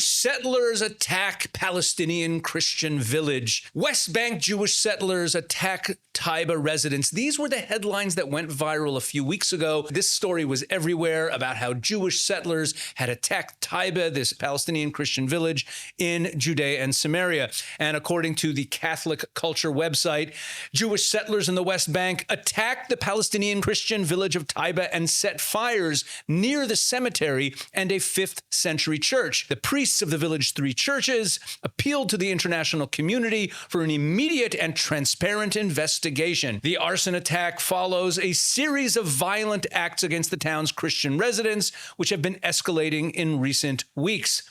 Jewish settlers attack Palestinian Christian village. West Bank Jewish settlers attack Taiba residents. These were the headlines that went viral a few weeks ago. This story was everywhere about how Jewish settlers had attacked Taiba, this Palestinian Christian village in Judea and Samaria. And according to the Catholic Culture website, Jewish settlers in the West Bank attacked the Palestinian Christian village of Taiba and set fires near the cemetery and a 5th century church. The priests of the village's 3 churches appealed to the international community for an immediate and transparent investigation. The arson attack follows a series of violent acts against the town's Christian residents, which have been escalating in recent weeks.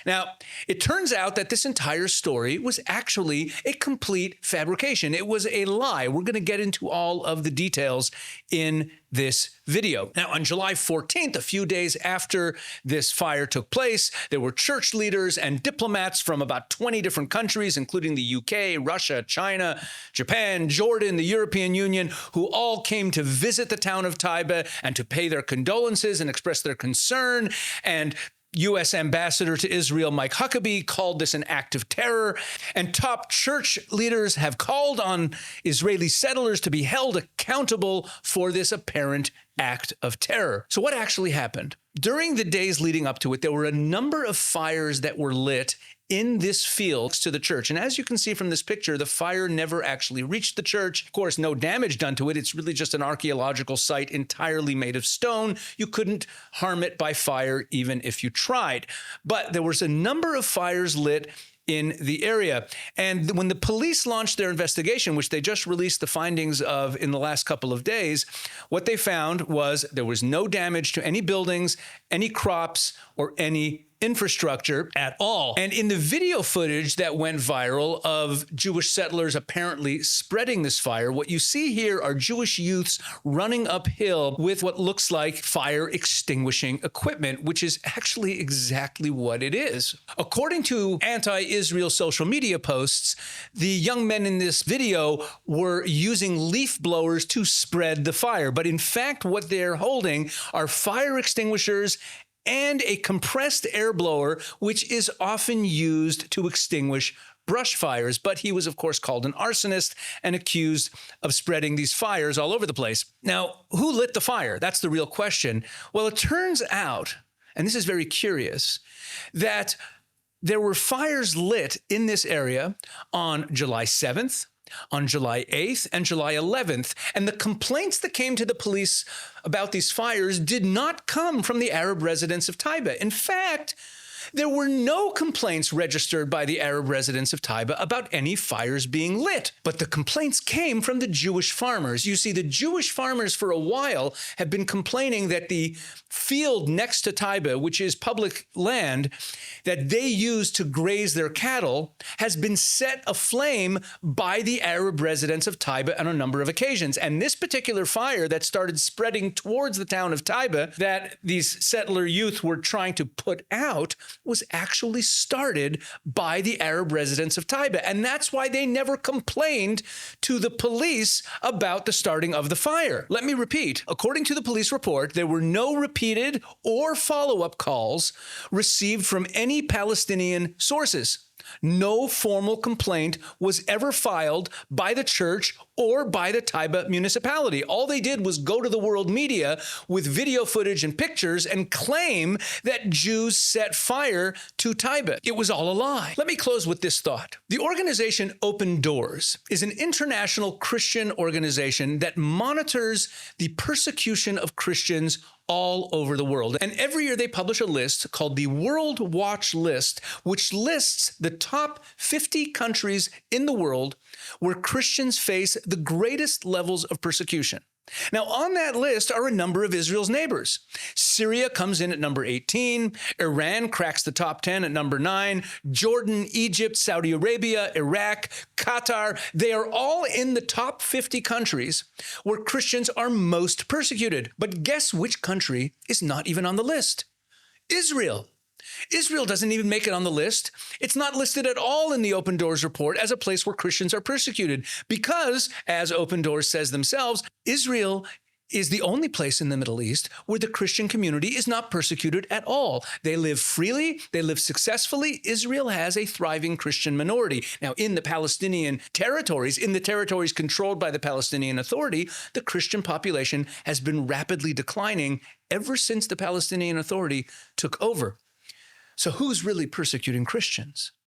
Now, it turns out that this entire story was actually a complete fabrication. It was a lie. We're going to get into all of the details in this video. Now, on July 14th, a few days after this fire took place, there were church leaders and diplomats from about 20 different countries, including the UK, Russia, China, Japan, Jordan, the European Union, who all came to visit the town of Taiba and to pay their condolences and express their concern. And U.S. Ambassador to Israel Mike Huckabee called this an act of terror, and top church leaders have called on Israeli settlers to be held accountable for this apparent act of terror. So what actually happened? During the days leading up to it, there were a number of fires that were lit in this field to the church. And as you can see from this picture, the fire never actually reached the church. Of course, no damage done to it. It's really just an archaeological site entirely made of stone. You couldn't harm it by fire even if you tried. But there was a number of fires lit in the area. And when the police launched their investigation, which they just released the findings of in the last couple of days, what they found was there was no damage to any buildings, any crops, or any infrastructure at all. And in the video footage that went viral of Jewish settlers apparently spreading this fire, what you see here are Jewish youths running uphill with what looks like fire extinguishing equipment, which is actually exactly what it is. According to anti-Israel social media posts, the young men in this video were using leaf blowers to spread the fire. But in fact, what they're holding are fire extinguishers and a compressed air blower, which is often used to extinguish brush fires. But he was, of course, called an arsonist and accused of spreading these fires all over the place. Now, who lit the fire? That's the real question. Well, it turns out, and this is very curious, that there were fires lit in this area on July 7th, on July 8th, and July 11th. And the complaints that came to the police about these fires did not come from the Arab residents of Taiba. In fact, there were no complaints registered by the Arab residents of Taiba about any fires being lit. But the complaints came from the Jewish farmers. You see, the Jewish farmers for a while have been complaining that the field next to Taiba, which is public land that they use to graze their cattle, has been set aflame by the Arab residents of Taiba on a number of occasions. And this particular fire that started spreading towards the town of Taiba that these settler youth were trying to put out was actually started by the Arab residents of Taiba. And that's why they never complained to the police about the starting of the fire. Let me repeat. According to the police report, there were no repeated or follow-up calls received from any Palestinian sources. No formal complaint was ever filed by the church or by the Taiba municipality. All they did was go to the world media with video footage and pictures and claim that Jews set fire to Taiba. It was all a lie. Let me close with this thought. The organization Open Doors is an international Christian organization that monitors the persecution of Christians all over the world. And every year they publish a list called the World Watch List, which lists the top 50 countries in the world where Christians face the greatest levels of persecution. Now, on that list are a number of Israel's neighbors. Syria comes in at number 18. Iran cracks the top 10 at number 9. Jordan, Egypt, Saudi Arabia, Iraq, Qatar, they are all in the top 50 countries where Christians are most persecuted. But guess which country is not even on the list? Israel. Israel doesn't even make it on the list. It's not listed at all in the Open Doors report as a place where Christians are persecuted because, as Open Doors says themselves, Israel is the only place in the Middle East where the Christian community is not persecuted at all. They live freely, they live successfully. Israel has a thriving Christian minority. Now, in the Palestinian territories, in the territories controlled by the Palestinian Authority, the Christian population has been rapidly declining ever since the Palestinian Authority took over. So who's really persecuting Christians?